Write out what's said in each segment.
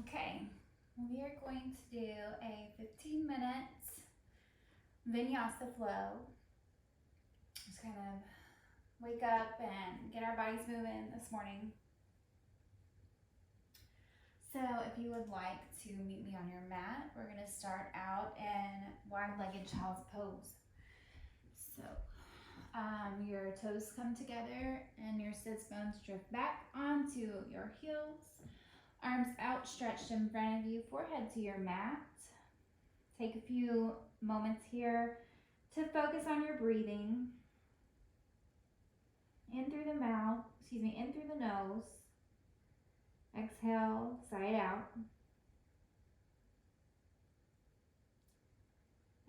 Okay, we are going to do a 15 minutes vinyasa flow. Just kind of wake up and get our bodies moving this morning. So if you would like to meet me on your mat, we're going to start out in wide-legged child's pose. So your toes come together and your sits bones drift back onto your heels. Arms outstretched in front of you, forehead to your mat. Take a few moments here to focus on your breathing. In through the mouth, in through the nose. Exhale, sigh it out.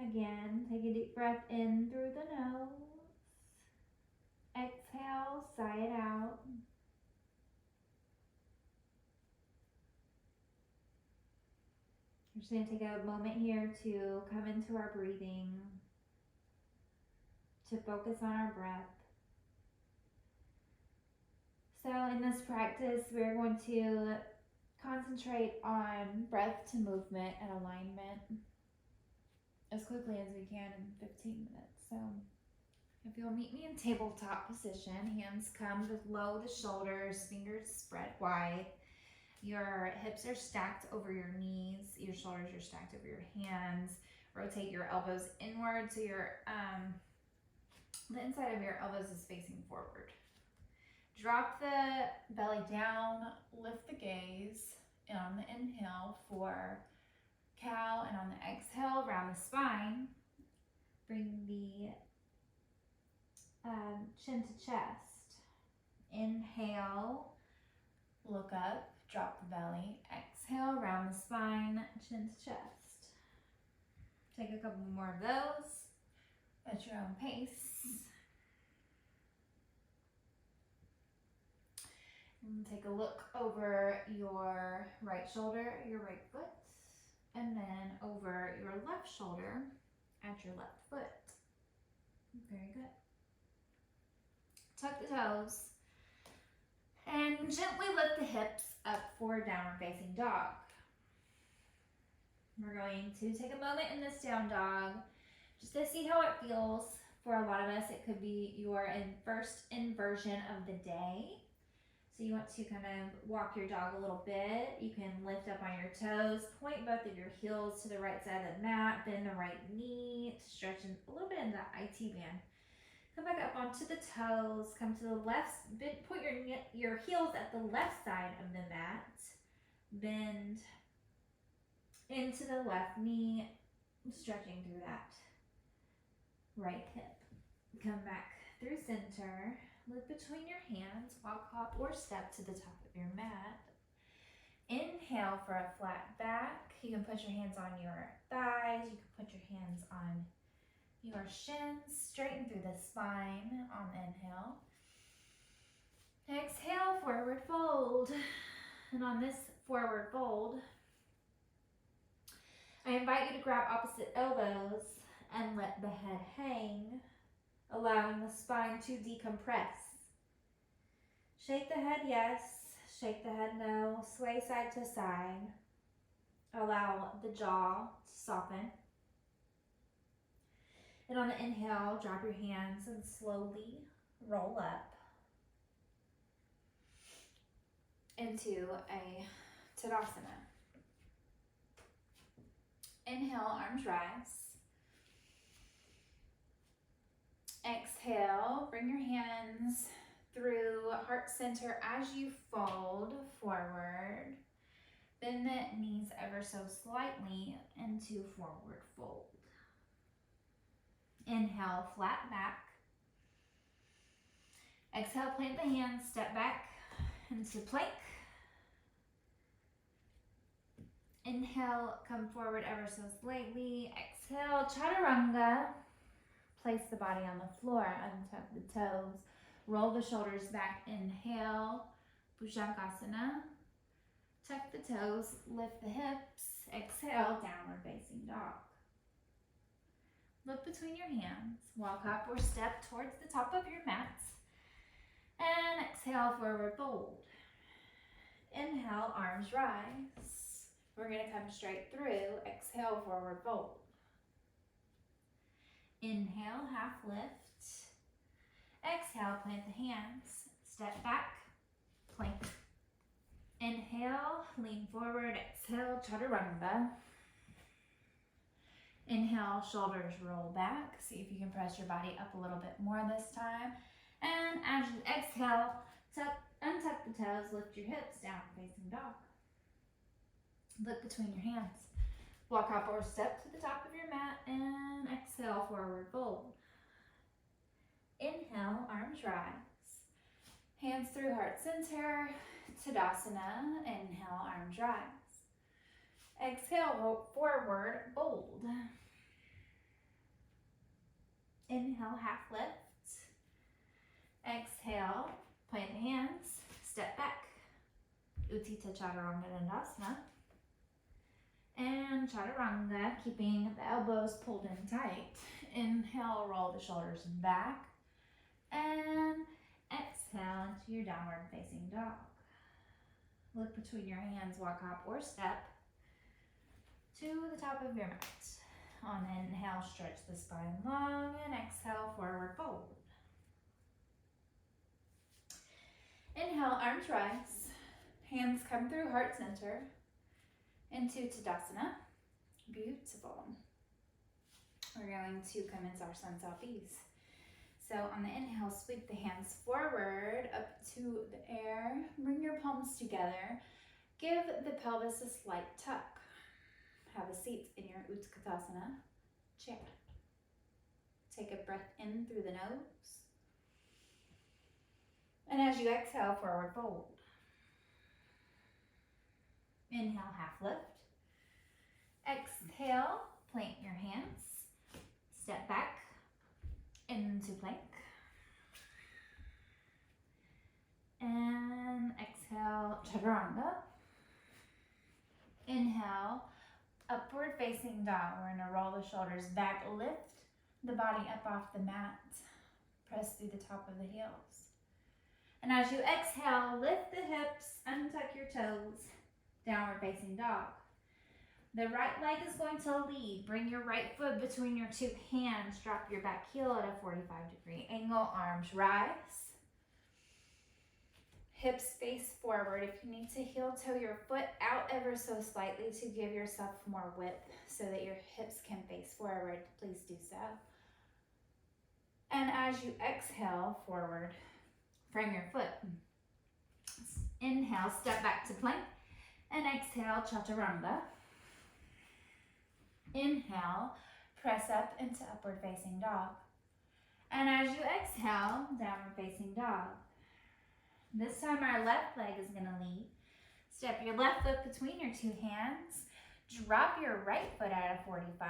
Again, take a deep breath in through the nose. Exhale, sigh it out. We're just going to take a moment here to come into our breathing, to focus on our breath. So in this practice, we're going to concentrate on breath to movement and alignment as quickly as we can in 15 minutes. So if you'll meet me in tabletop position, hands come below the shoulders, fingers spread wide. Your hips are stacked over your knees, your shoulders are stacked over your hands. Rotate your elbows inward so the inside of your elbows is facing forward. Drop the belly down, lift the gaze, and on the inhale for cow, and on the exhale, round the spine. Bring the chin to chest. Inhale, look up, drop the belly. Exhale, round the spine, chin to chest. Take a couple more of those at your own pace. And take a look over your right shoulder, your right foot, and then over your left shoulder at your left foot. Very good. Tuck the toes and gently lift the hips up for downward facing dog. We're going to take a moment in this down dog just to see how it feels. For a lot of us, it could be your first inversion of the day. So you want to kind of walk your dog a little bit. You can lift up on your toes, point both of your heels to the right side of the mat, bend the right knee, stretch a little bit in the IT band. Come back up onto the toes, come to the left, put your heels at the left side of the mat, bend into the left knee, stretching through that right hip. Come back through center. Lift between your hands, walk, hop, or step to the top of your mat. Inhale for a flat back. You can put your hands on your thighs. You can put your hands on your shins. Straighten through the spine on the inhale. Exhale, forward fold. And on this forward fold, I invite you to grab opposite elbows and let the head hang, allowing the spine to decompress. Shake the head yes, shake the head no, sway side to side. Allow the jaw to soften. And on the inhale, drop your hands and slowly roll up into a Tadasana. Inhale, arms rise. Exhale, bring your hands through heart center as you fold forward. Bend the knees ever so slightly into forward fold. Inhale, flat back. Exhale, plant the hands, step back into plank. Inhale, come forward ever so slightly. Exhale, chaturanga. Place the body on the floor, untuck the toes. Roll the shoulders back. Inhale, Bhujangasana. Tuck the toes, lift the hips. Exhale, downward facing dog. Look between your hands. Walk up or step towards the top of your mat. And exhale, forward fold. Inhale, arms rise. We're going to come straight through. Exhale, forward fold. Inhale, half lift. Exhale, plant the hands. Step back, plank. Inhale, lean forward. Exhale, chaturanga. Inhale, shoulders roll back. See if you can press your body up a little bit more this time. And as you exhale, untuck the toes, lift your hips, down facing dog. Look between your hands. Walk hop or step to the top of your mat and exhale, forward fold. Inhale, arms rise. Hands through heart center, Tadasana. Inhale, arms rise. Exhale, forward fold. Inhale, half lift. Exhale, plant the hands, step back. Utthita Chaturanga Dandasana. And Chaturanga, keeping the elbows pulled in tight. Inhale, roll the shoulders back. And exhale into your downward facing dog. Look between your hands, walk, hop, or step to the top of your mat. On inhale, stretch the spine long, and exhale, forward fold. Inhale, arms rise. Hands come through heart center into Tadasana. Beautiful. We're going to come into our sun selfies. So on the inhale, sweep the hands forward up to the air. Bring your palms together. Give the pelvis a slight tuck. Have a seat in your Utkatasana chair. Take a breath in through the nose. And as you exhale, forward fold. Inhale, half lift. Exhale, plant your hands. Step back into plank. And exhale, chaturanga. Inhale, upward facing dog. We're going to roll the shoulders back, lift the body up off the mat. Press through the top of the heels. And as you exhale, lift the hips, untuck your toes, downward facing dog. The right leg is going to lead. Bring your right foot between your two hands. Drop your back heel at a 45-degree angle. Arms rise. Hips face forward. If you need to heel toe your foot out ever so slightly to give yourself more width so that your hips can face forward, please do so. And as you exhale forward, frame your foot. Inhale, step back to plank. And exhale, chaturanga. Inhale, press up into upward facing dog. And as you exhale, downward facing dog. This time our left leg is going to lead. Step your left foot between your two hands. Drop your right foot at a 45.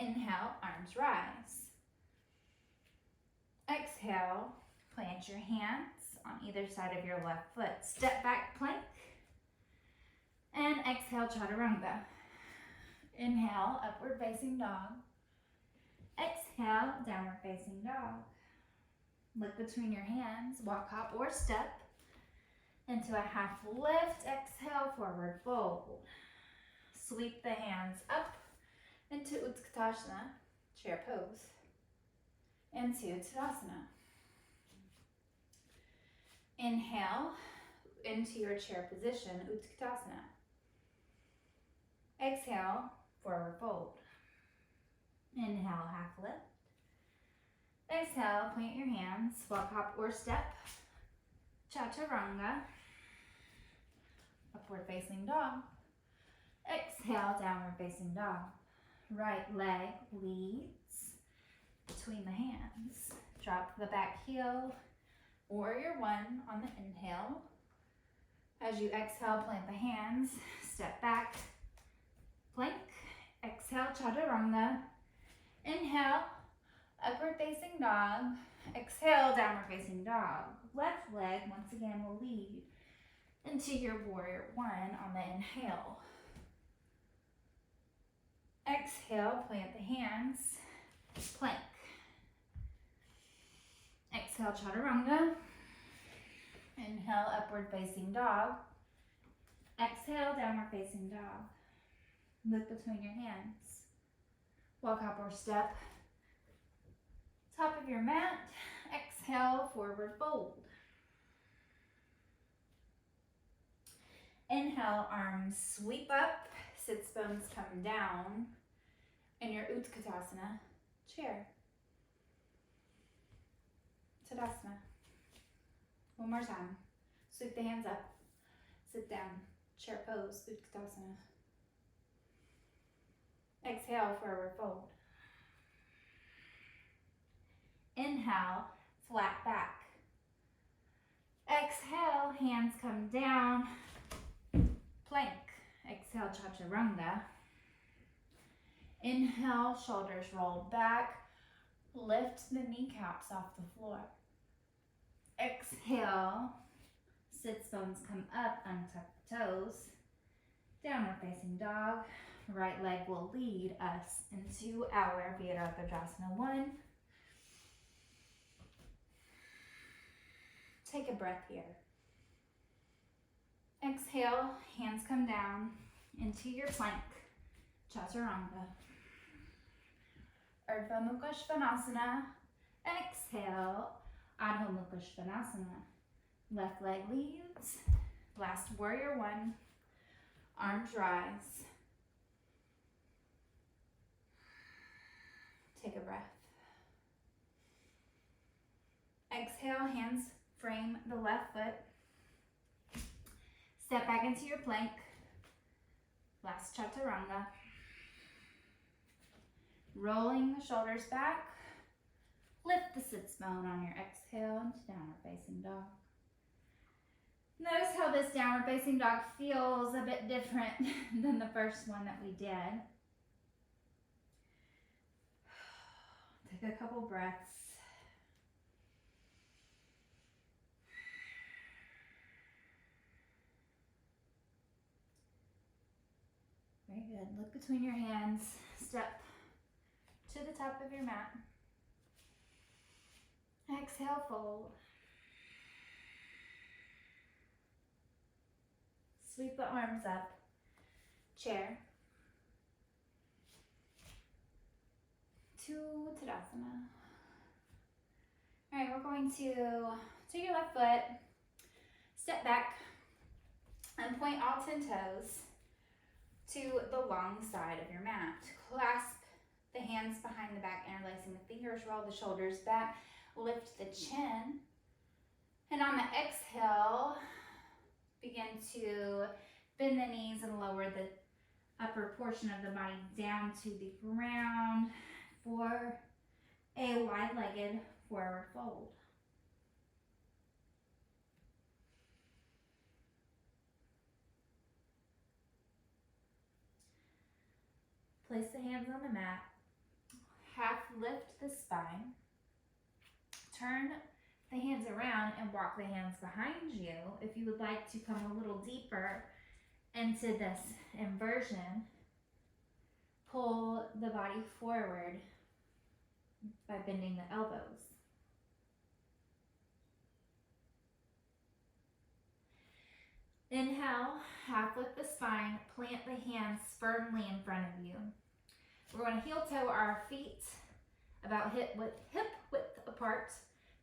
Inhale, arms rise. Exhale, plant your hands on either side of your left foot. Step back, plank. And exhale, chaturanga. Inhale, upward facing dog. Exhale, downward facing dog. Look between your hands, walk, hop, or step into a half lift. Exhale, forward fold. Sweep the hands up into Utkatasana, chair pose, into Tadasana. Inhale into your chair position, Utkatasana. Exhale, forward fold. Inhale, half lift. Exhale, plant your hands, walk, hop, or step, chaturanga, upward facing dog. Exhale, downward facing dog. Right leg leads between the hands. Drop the back heel, warrior one on the inhale. As you exhale, plant the hands, step back, plank. Exhale, chaturanga. Inhale, upward facing dog. Exhale, downward facing dog. Left leg, once again, will lead into your warrior one on the inhale. Exhale, plant the hands, plank. Exhale, chaturanga. Inhale, upward facing dog. Exhale, downward facing dog. Look between your hands. Walk up or step. Top of your mat. Exhale, forward fold. Inhale, arms sweep up, sits bones come down in your Utkatasana chair. Tadasana. One more time. Sweep the hands up, sit down, chair pose, Utkatasana. Exhale, forward fold. Inhale, flat back. Exhale, hands come down, plank. Exhale, chaturanga. Inhale, shoulders roll back. Lift the kneecaps off the floor. Exhale, sits bones come up, untuck the toes. Downward facing dog. Right leg will lead us into our Virabhadrasana 1. Take a breath here. Exhale, hands come down into your plank, chaturanga. Urdhva Mukha Svanasana. Exhale, Adho Mukha Svanasana. Left leg leads. Last warrior 1. Arms rise. Take a breath. Exhale, hands frame the left foot. Step back into your plank. Last chaturanga. Rolling the shoulders back. Lift the sits bone on your exhale into downward facing dog. Notice how this downward facing dog feels a bit different than the first one that we did. Take a couple breaths. Very good. Look between your hands. Step to the top of your mat. Exhale, fold. Sweep the arms up. Chair. To Tadasana. All right, we're going to take your left foot, step back, and point all 10 toes to the long side of your mat. Clasp the hands behind the back, interlacing the fingers, roll the shoulders back, lift the chin, and on the exhale, begin to bend the knees and lower the upper portion of the body down to the ground for a wide-legged forward fold. Place the hands on the mat. Half lift the spine. Turn the hands around and walk the hands behind you. If you would like to come a little deeper into this inversion, pull the body forward by bending the elbows. Inhale, half lift the spine, plant the hands firmly in front of you. We're going to heel toe our feet about hip width apart.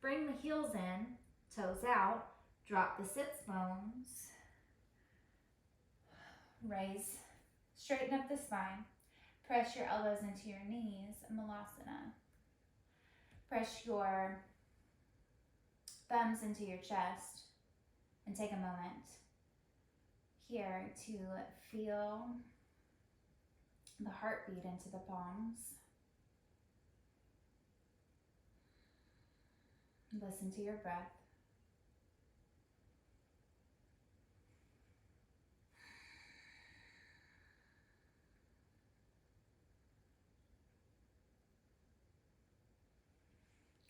Bring the heels in, toes out, drop the sits bones. Raise, straighten up the spine. Press your elbows into your knees, Malasana. Press your thumbs into your chest and take a moment here to feel the heartbeat into the palms. Listen to your breath.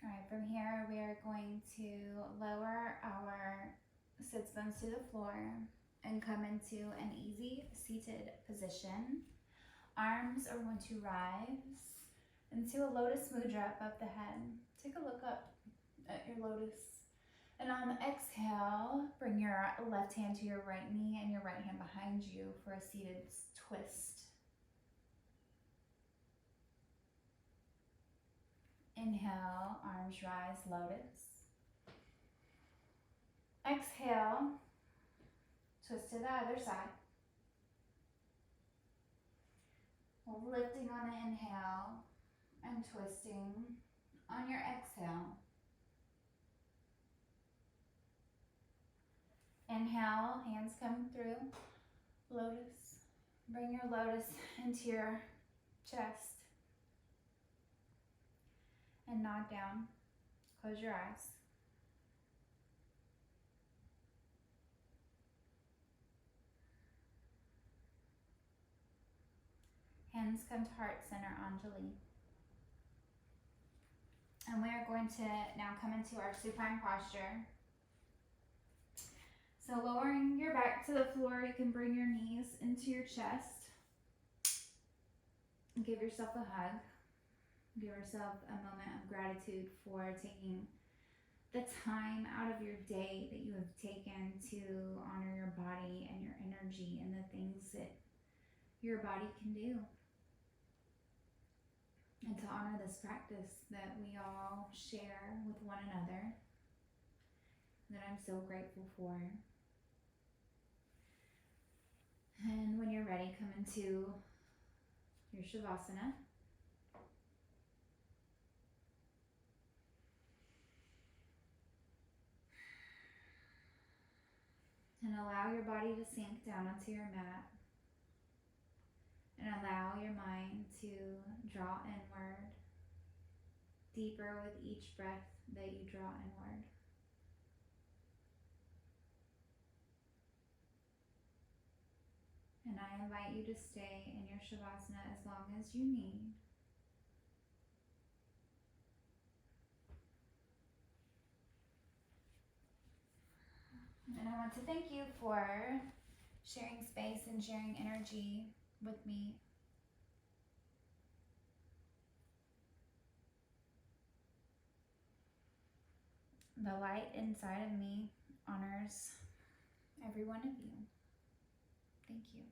All right, from here we are going to lower our sits bones to the floor and come into an easy seated position. Arms are going to rise into a lotus mudra above the head. Take a look up at your lotus And on the exhale, bring your left hand to your right knee and your right hand behind you for a seated twist. Inhale, arms rise, lotus. Exhale, twist to the other side. Lifting on the inhale and twisting on your exhale. Inhale, hands come through, lotus. Bring your lotus into your chest and nod down. Close your eyes. Hands come to heart center, Anjali. And we are going to now come into our supine posture. So lowering your back to the floor, you can bring your knees into your chest. Give yourself a hug. Give yourself a moment of gratitude for taking the time out of your day that you have taken to honor your body and your energy and the things that your body can do. And to honor this practice that we all share with one another, that I'm so grateful for. And when you're ready, come into your Shavasana. And allow your body to sink down onto your mat. And allow your mind to draw inward, deeper with each breath that you draw inward. And I invite you to stay in your Shavasana as long as you need. And I want to thank you for sharing space and sharing energy with me. The light inside of me honors every one of you. Thank you.